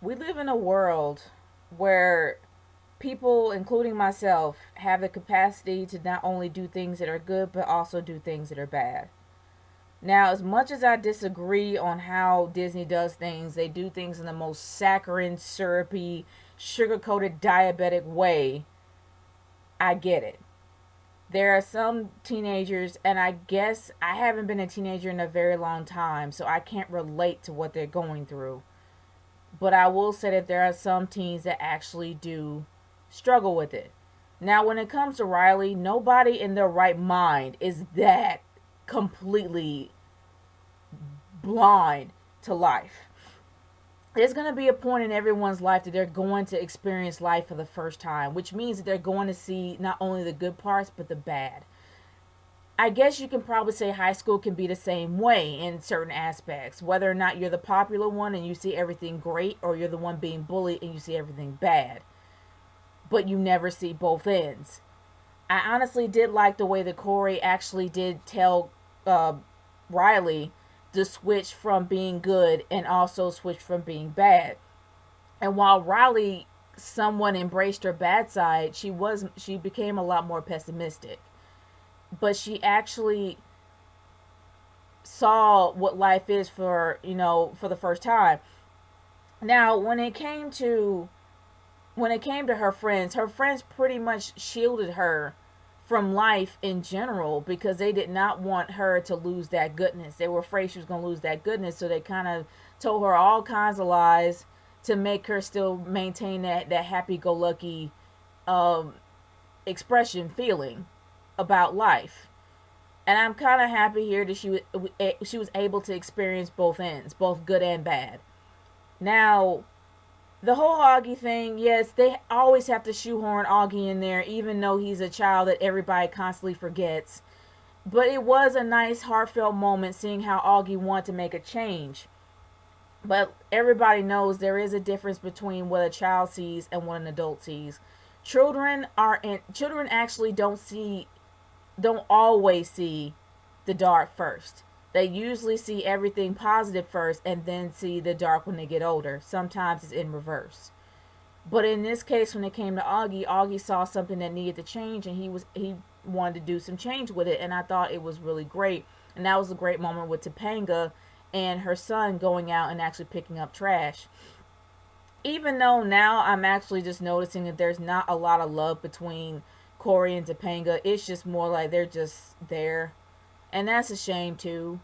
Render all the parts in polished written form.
We live in a world where people, including myself, have the capacity to not only do things that are good, but also do things that are bad. Now, as much as I disagree on how Disney does things, they do things in the most saccharine, syrupy, sugar coated, diabetic way. I get it. There are some teenagers, and I guess I haven't been a teenager in a very long time, so I can't relate to what they're going through. But I will say that there are some teens that actually do struggle with it. Now, when it comes to Riley, nobody in their right mind is that completely blind to life. There's going to be a point in everyone's life that they're going to experience life for the first time, which means that they're going to see not only the good parts, but the bad. I guess you can probably say high school can be the same way in certain aspects. Whether or not you're the popular one and you see everything great, or you're the one being bullied and you see everything bad. But you never see both ends. I honestly did like the way that Corey actually did tell Riley to switch from being good and also switch from being bad. And while Riley somewhat embraced her bad side, she became a lot more pessimistic. But she actually saw what life is for, for the first time. Now, when it came to her friends pretty much shielded her from life in general because they did not want her to lose that goodness. They were afraid she was going to lose that goodness, so they kind of told her all kinds of lies to make her still maintain that happy-go-lucky um, expression feeling about life. And I'm kind of happy here that she was able to experience both ends, both good and bad. Now, the whole Augie thing, yes, they always have to shoehorn Augie in there, even though he's a child that everybody constantly forgets. But it was a nice, heartfelt moment seeing how Augie wanted to make a change. But everybody knows there is a difference between what a child sees and what an adult sees. Children actually don't always see the dark first. They usually see everything positive first and then see the dark when they get older. Sometimes it's in reverse. But in this case, when it came to Augie saw something that needed to change, and he wanted to do some change with it, and I thought it was really great. And that was a great moment with Topanga and her son going out and actually picking up trash. Even though now I'm actually just noticing that there's not a lot of love between Corey and Topanga, it's just more like they're just there. And that's a shame too.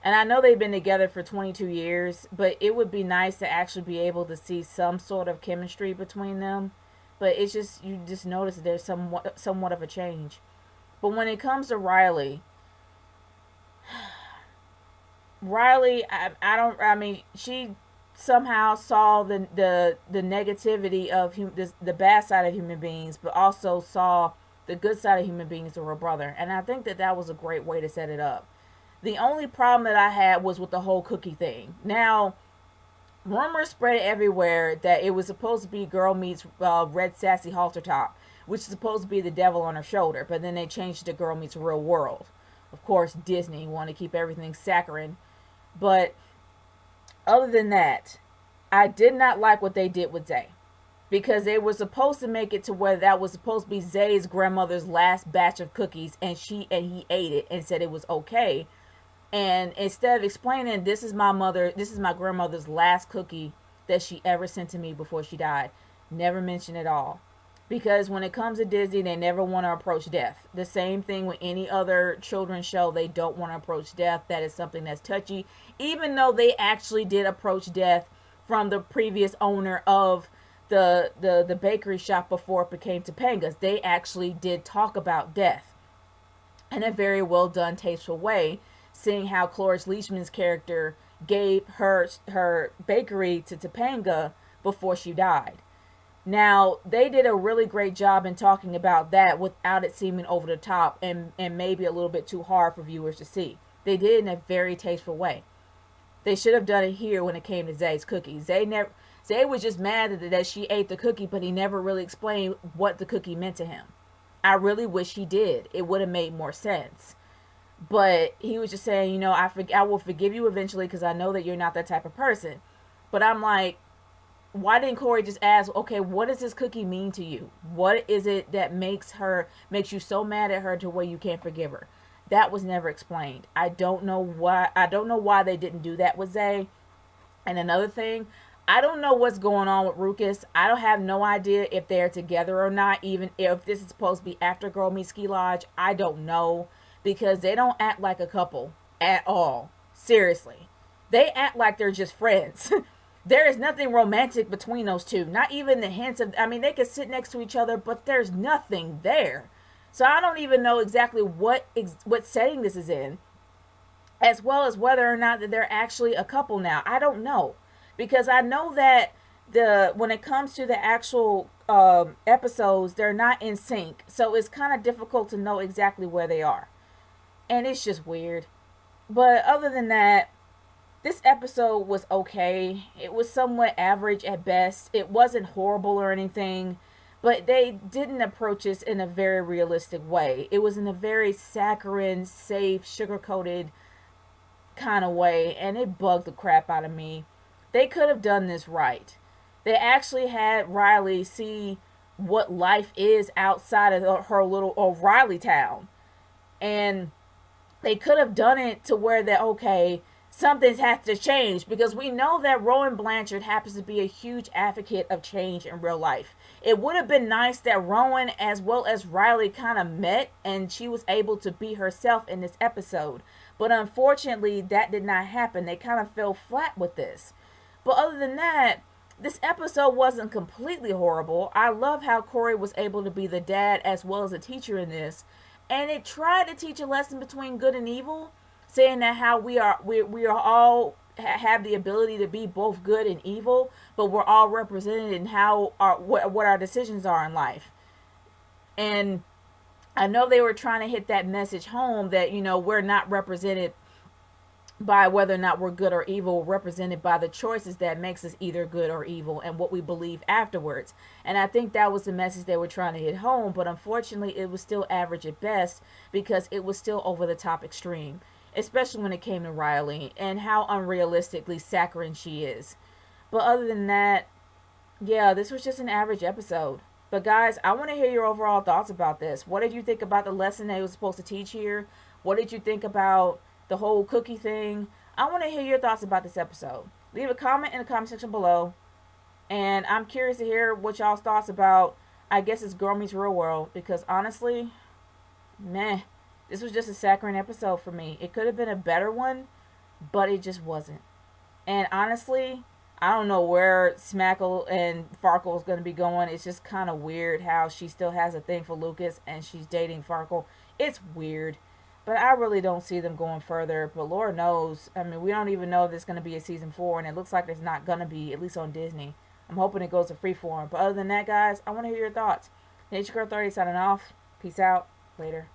And I know they've been together for 22 years, but it would be nice to actually be able to see some sort of chemistry between them. But it's just, you just notice that there's somewhat of a change. But when it comes to Riley, I mean, she somehow saw the negativity of the bad side of human beings, but also saw the good side of human beings through her brother. And I think that was a great way to set it up. The only problem that I had was with the whole cookie thing. Now, rumors spread everywhere that it was supposed to be Girl Meets Red Sassy Halter Top, which is supposed to be the devil on her shoulder, but then they changed it to Girl Meets Real World. Of course, Disney wanted to keep everything saccharine. But other than that, I did not like what they did with Zay. Because they were supposed to make it to where that was supposed to be Zay's grandmother's last batch of cookies, and he ate it and said it was okay. And instead of explaining, this is my grandmother's last cookie that she ever sent to me before she died, never mention it all. Because when it comes to Disney, they never want to approach death. The same thing with any other children's show, they don't want to approach death. That is something that's touchy. Even though they actually did approach death from the previous owner of the bakery shop before it became Topanga's, they actually did talk about death in a very well done, tasteful way. Seeing how Cloris Leachman's character gave her bakery to Topanga before she died. Now, they did a really great job in talking about that without it seeming over the top and maybe a little bit too hard for viewers to see. They did it in a very tasteful way. They should have done it here when it came to Zay's cookies. Zay was just mad that she ate the cookie, but he never really explained what the cookie meant to him. I really wish he did. It would have made more sense. But he was just saying, I will forgive you eventually because I know that you're not that type of person. But I'm like, why didn't Corey just ask, okay, what does this cookie mean to you? What is it that makes you so mad at her to where you can't forgive her? That was never explained. I don't know why they didn't do that with Zay. And another thing, I don't know what's going on with Ruckus. I don't have no idea if they're together or not, even if this is supposed to be after Girl Meets Ski Lodge. I don't know, because they don't act like a couple at all. Seriously. They act like they're just friends. There is nothing romantic between those two. Not even the hints of, I mean, they could sit next to each other, but there's nothing there. So I don't even know exactly what setting this is in, as well as whether or not that they're actually a couple now. I don't know, because I know that when it comes to the actual episodes, they're not in sync, so it's kind of difficult to know exactly where they are, and it's just weird. But other than that, this episode was okay. It was somewhat average at best. It wasn't horrible or anything, but they didn't approach this in a very realistic way. It was in a very saccharine, safe, sugar-coated kind of way, and it bugged the crap out of me. They could have done this right. They actually had Riley see what life is outside of her little Riley town, and they could have done it to where that, okay, something has to change, because we know that Rowan Blanchard happens to be a huge advocate of change in real life. It would have been nice that Rowan as well as Riley kind of met and she was able to be herself in this episode. But unfortunately, that did not happen. They kind of fell flat with this. But other than that, this episode wasn't completely horrible. I love how Corey was able to be the dad as well as a teacher in this. And it tried to teach a lesson between good and evil, saying that how we are all have the ability to be both good and evil, but we're all represented in how what our decisions are in life. And I know they were trying to hit that message home that, we're not represented by whether or not we're good or evil, represented by the choices that makes us either good or evil and what we believe afterwards. And I think that was the message they were trying to hit home, but unfortunately it was still average at best, because it was still over the top extreme, especially when it came to Riley and how unrealistically saccharine she is. But other than that, yeah, this was just an average episode. But guys, I want to hear your overall thoughts about this. What did you think about the lesson they was supposed to teach here? What did you think about the whole cookie thing? I want to hear your thoughts about this episode. Leave a comment in the comment section below. And I'm curious to hear what y'all's thoughts about, I guess it's Girl Meets Real World. Because honestly, meh. This was just a saccharine episode for me. It could have been a better one, but it just wasn't. And honestly, I don't know where Smackle and Farkle is going to be going. It's just kind of weird how she still has a thing for Lucas and she's dating Farkle. It's weird. But I really don't see them going further. But Lord knows, I mean, we don't even know if there's going to be a season 4. And it looks like there's not going to be, at least on Disney. I'm hoping it goes to Freeform. But other than that, guys, I want to hear your thoughts. Naturegirl 30 signing off. Peace out. Later.